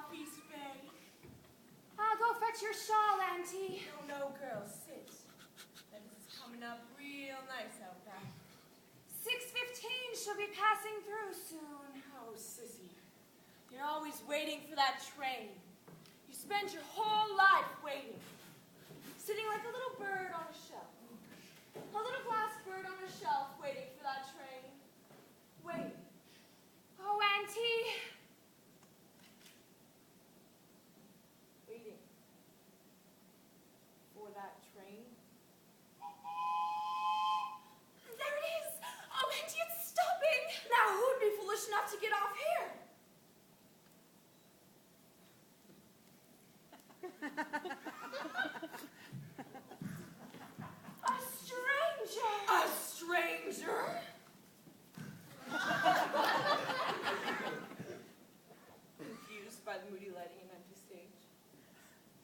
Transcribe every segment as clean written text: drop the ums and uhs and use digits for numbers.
Southeast Bay. I'll go fetch your shawl, Auntie. No, girl, sit. Lettuce is coming up real nice out back. 6:15, she'll be passing through soon. Oh, sissy, you're always waiting for that train. You spend your whole life waiting, sitting like a little bird on a shelf. A little glass bird on a shelf waiting for that train. Waiting. Oh, Auntie. Waiting for that train. There it is. Oh, Auntie, it's stopping. Now who'd be foolish enough to get off here? A stranger. A stranger? Confused by the moody lighting and empty stage?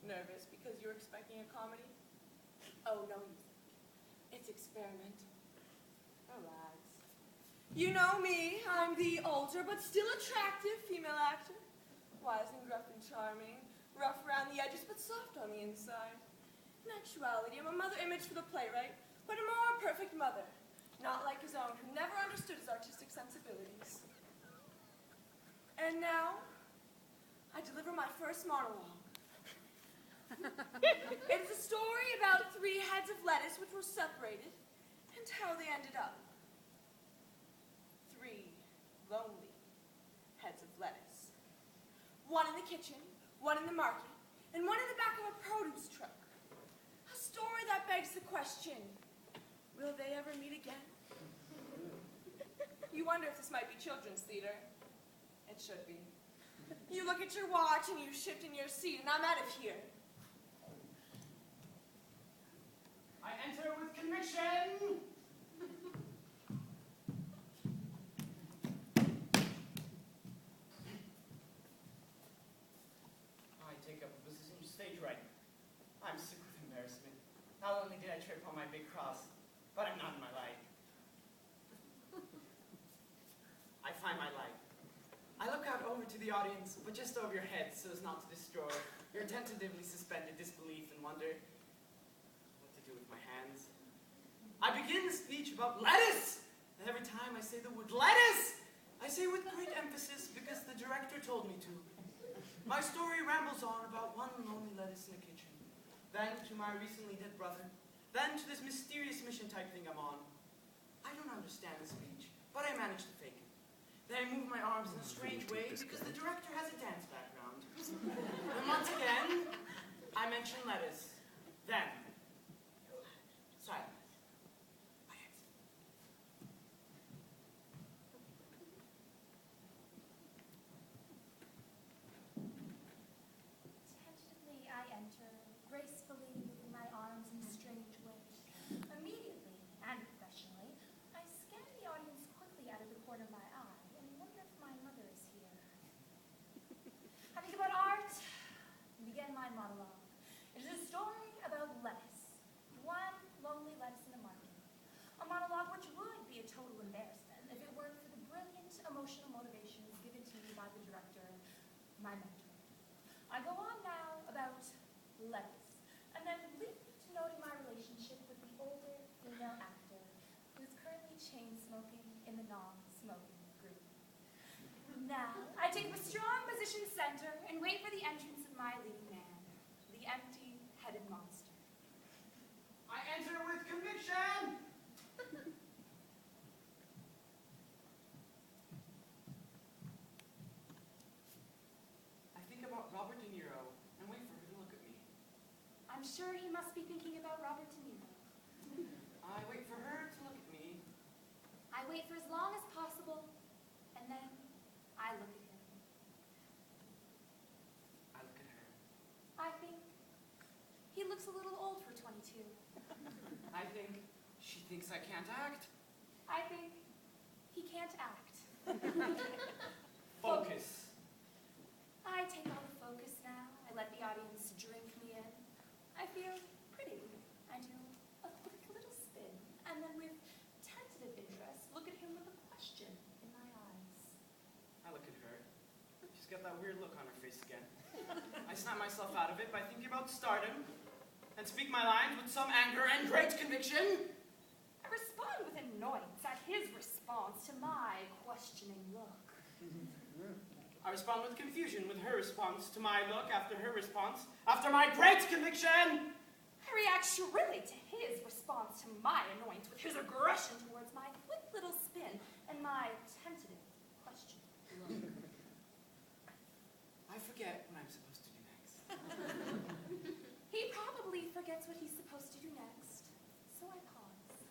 Nervous because you're expecting a comedy? Oh, no, it's experiment. Relax. You know me. I'm the older but still attractive female actor. Wise and gruff and charming. Rough around the edges but soft on the inside. In actuality, I'm a mother image for the playwright, but a more perfect mother. Not like his own, who never understood his artistic sensibilities. And now, I deliver my first monologue. It is a story about 3 heads of lettuce which were separated, and how they ended up. 3 lonely heads of lettuce. One in the kitchen, one in the market, and one in the back of a produce truck. A story that begs the question, will they ever meet again? You wonder if this might be children's theater. It should be. You look at your watch and you shift in your seat, and I'm out of here. I enter with conviction. I take up a position stage right. I'm sick with embarrassment. Not only did I trip on my big cross, but I'm not in my light. I find my light. I look out over to the audience, but just over your head so as not to destroy your tentatively suspended disbelief and wonder what to do with my hands. I begin the speech about lettuce! And every time I say the word lettuce, I say with great emphasis because the director told me to. My story rambles on about one lonely lettuce in the kitchen, then to my recently dead brother, then to this mysterious mission type thing I'm on. I don't understand the speech, but I manage to fake it. Then I move my arms in a strange way because the director has a dance background. And once again, I mention lettuce. Then, silence. I exit. Tentatively, I enter, gracefully moving my arms in a strange way. Immediately, and professionally, I scan the audience quickly out of the corner of my eye and wonder if my mother is here. I think about art and begin my monologue. It is a story about lettuce. One lonely lettuce in the market. A monologue which would be a total embarrassment if it weren't for the brilliant emotional motivations given to me by the director, my mentor. I go on now about lettuce, and then leap to noting my relationship with the older female actor who is currently chain-smoking in the non-smoking group. Now, I take up a strong position center and wait for the entrance of my leading man, the empty-headed monster. I enter with conviction! I think about Robert De Niro and wait for her to look at me. I'm sure he must be thinking about Robert De Niro. I wait for her to look at me. I wait for as long as possible, and then I look at him. I look at her. I think he looks a little old for 22. I think she thinks I can't act. I think he can't act. Focus. I take all the focus now. I let the audience drink me in. I feel pretty. I do a quick little spin, and then with tentative interest, look at him with a question in my eyes. I look at her. She's get that weird look on her face again. I snap myself out of it by thinking about stardom and speak my lines with some anger and great conviction. I respond with annoyance at his response to my questioning look. I respond with confusion with her response to my look after her response after my great conviction. I react shrilly to his response to my annoyance with his aggression towards my quick little spin and my tentative question. I forget what I'm supposed to do next. He probably forgets what he's supposed to do next, so I pause.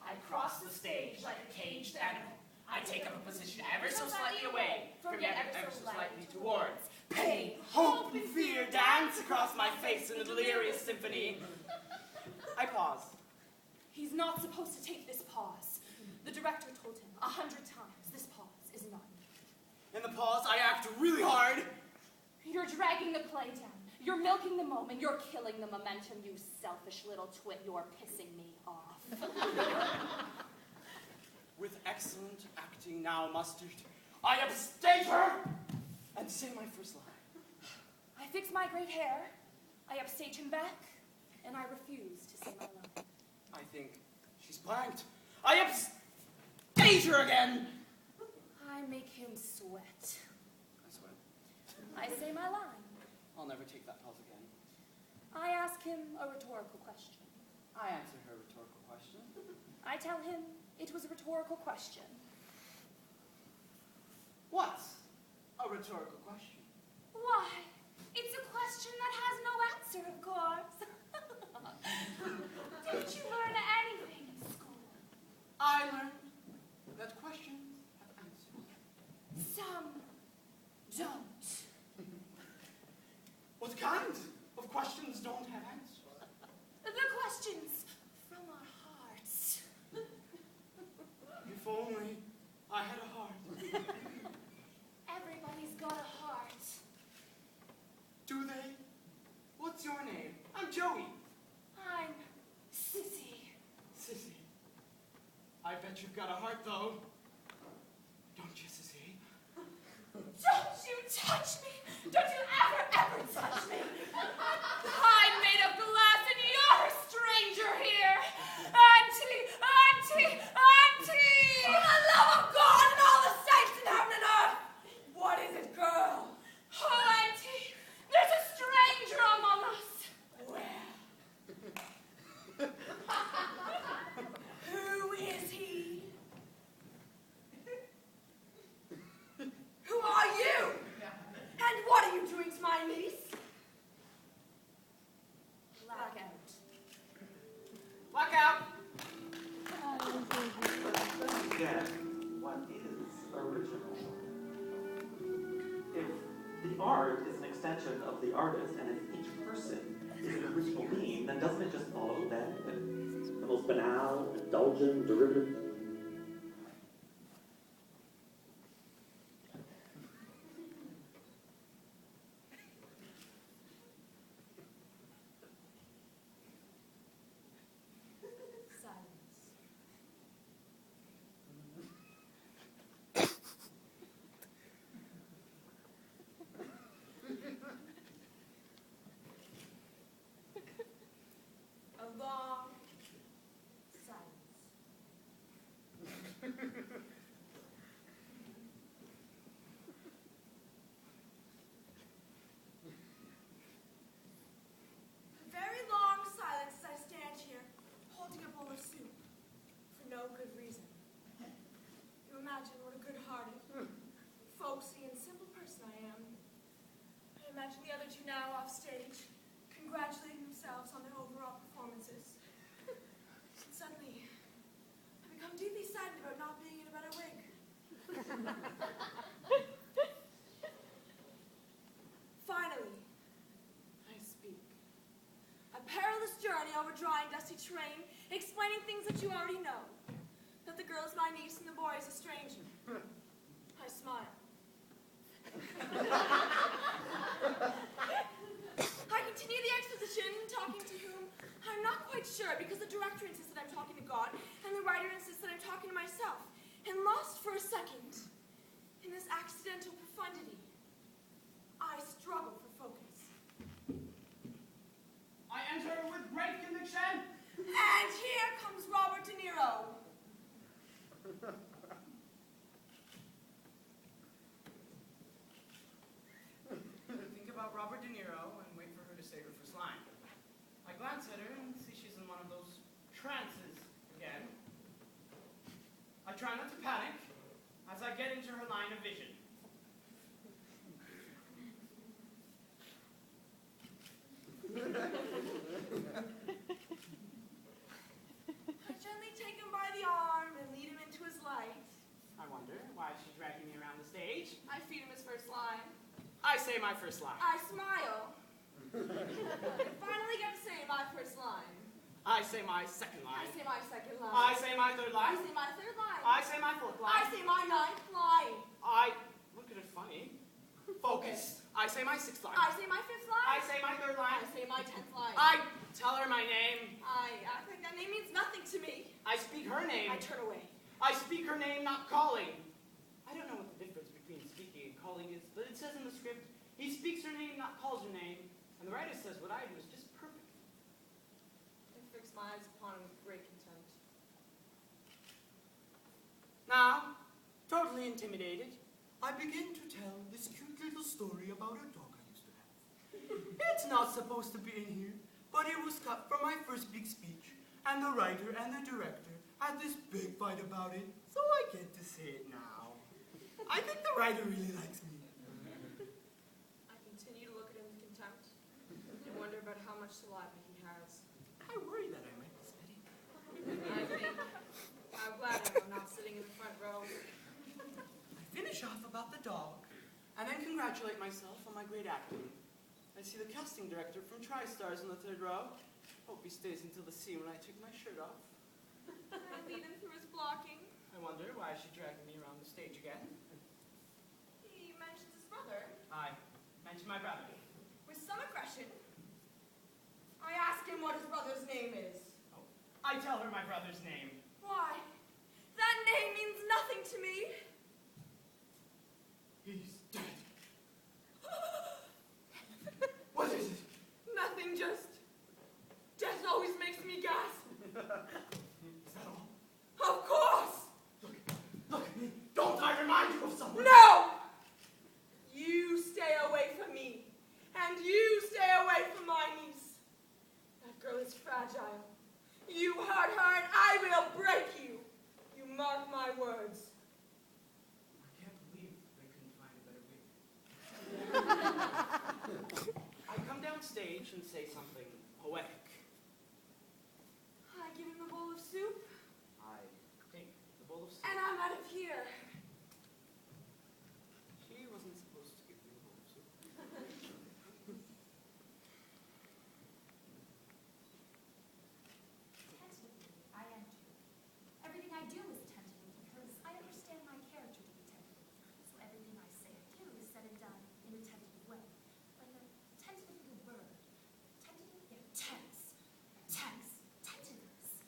I cross the stage like a caged animal. I take up a position ever so slightly away, forget ever so slightly towards. Pain, hope, and fear dance across my face in a delirious symphony. I pause. He's not supposed to take this pause. The director told him 100 times this pause is none. In the pause, I act really hard. You're dragging the play down. You're milking the moment. You're killing the momentum, you selfish little twit. You're pissing me off. With excellent acting now mustered, I upstage her and say my first line. I fix my great hair. I upstage him back, and I refuse to say my line. I think she's blanked. I upstage her again. I make him sweat. I swear. I say my line. I'll never take that pause again. I ask him a rhetorical question. I answer her rhetorical question. I tell him it was a rhetorical question. What's a rhetorical question? Why, it's a question that has no answer, of course. Didn't you learn anything in school? I learned that questions have answers. Some don't. What kind of questions don't have answers? The questions from our hearts. If only I had a heart. Everybody's got a heart. Do they? What's your name? I'm Joey. I'm Sissy. Sissy. I bet you've got a heart, though. Don't you, Sissy? Don't you touch me! Don't you ever touch me! I'm made of glass and you're a stranger here! Auntie! Auntie! Auntie! For the love of God and all the saints in heaven and earth! What is it, girl? Oh, Auntie! There's a stranger among us! Where? Who is he? Who are you? And what are you doing to my niece? Blackout. Blackout! Again, what is original? If the art is an extension of the artist, and if each person is an original being, then doesn't it just follow then that the most banal, indulgent, derivative A long Silence. A very long silence as I stand here, holding a bowl of soup, for no good reason. You imagine what a good-hearted, folksy, and simple person I am. I imagine the other two now off stage, congratulating themselves on their overall performances. And suddenly, I become deeply saddened about not being in a better wig. Finally, I speak. A perilous journey over dry and dusty terrain, explaining things that you already know. That the girl is my niece and the boy is a stranger. I smile. I continue the exposition, talking to whom I'm not quite sure, because the director insists that I'm talking to God, and the writer insists that I'm talking to myself. And lost for a second in this accidental trances again. I try not to panic as I get into her line of vision. I gently take him by the arm and lead him into his light. I wonder why she's dragging me around the stage. I feed him his first line. I say my first line. I smile. I finally get to say my first line. I say my second line. I say my second line. I say my third I line. say my third line. I say my fourth line. I say my ninth line. I look at it funny. Focus. I say my sixth line. I say my fifth line. I say my third line. I say my 10th line. I tell her my name. I act like that name means nothing to me. I speak her name. I turn away. I speak her name, not calling. I don't know what the difference between speaking and calling is, but it says in the script, he speaks her name, not calls her name. And the writer says what I do is just perfect. I fix my eyes upon him with great contempt. Now, totally intimidated, I begin to tell this cute little story about a dog I used to have. It's not supposed to be in here, but it was cut from my first big speech, and the writer and the director had this big fight about it, so I get to say it now. I think the writer really likes me. I continue to look at him with contempt and wonder about how much saliva he has. I worry that I might be spitting. I think, how glad I am not sitting in the front row. I finish off about the dog, and then congratulate myself on my great acting. I see the casting director from TriStars in the third row. Hope he stays until the scene when I take my shirt off. I lead him through his blocking. I wonder why she's dragging me around the stage again. He mentions his brother I mention my brother. with some aggression. I ask him what his brother's name is. Oh, I tell her my brother's name. Why? That name means nothing to me. He's dead. What is it? Nothing, just death always makes me gasp. Is that all? Of course! Look, don't I remind you of someone? No! You stay away from me, and you stay away from my niece. That girl is fragile. You hurt her, and I will break you. You mark my words. I can't believe they couldn't find a better wig. I come downstage and say something poetic. I give him the bowl of soup, I take the bowl of soup. and I'm out of here. She wasn't supposed to give me the bowl of soup. Tentatively, I enter. Everything I do is tentative because I understand my character to be tentative. So everything I say or do is said and done in a tentative way. Like a tentative little bird. Tentative, they're tense. Tense. Tentativeness.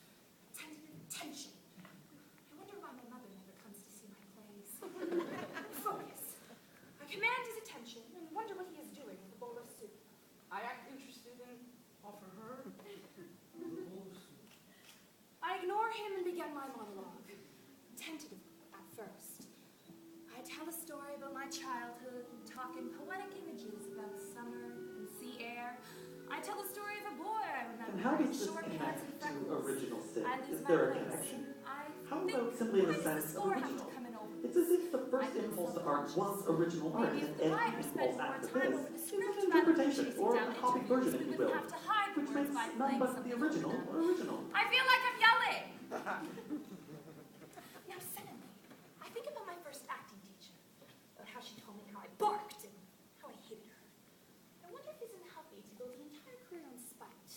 Tentative tension. I wonder why my mother never comes to see my plays. Focus. I command his attention and wonder what he is doing with the bowl of soup. I act interested and offer her the bowl of soup. I ignore him and begin my monologue, tentatively at first. I tell a story about my childhood and talk in poetic images about summer and sea air. I tell the story of a boy I remember And how does with this short connect pants and to freckles. original sin? I Is lose my there a place. connection? I How think, about simply in why the does sense of score have original? to come in over It's this? as if the first I feel impulse to art was original art, Maybe and if the every writer spent impulse more after time this over the is script an rather than interpretation, chasing or down a copied interviews, version, if we you wouldn't will, have to hide which words makes by none playing but the something original over them. original. I feel like I'm yelling. Now suddenly, I think about my first acting teacher, about how she told me how I barked and how I hated her. I wonder if it isn't healthy to build an entire career on spite.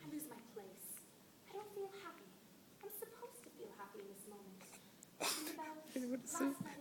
I lose my place. I don't feel happy. I'm supposed to feel happy in this moment. Think about last night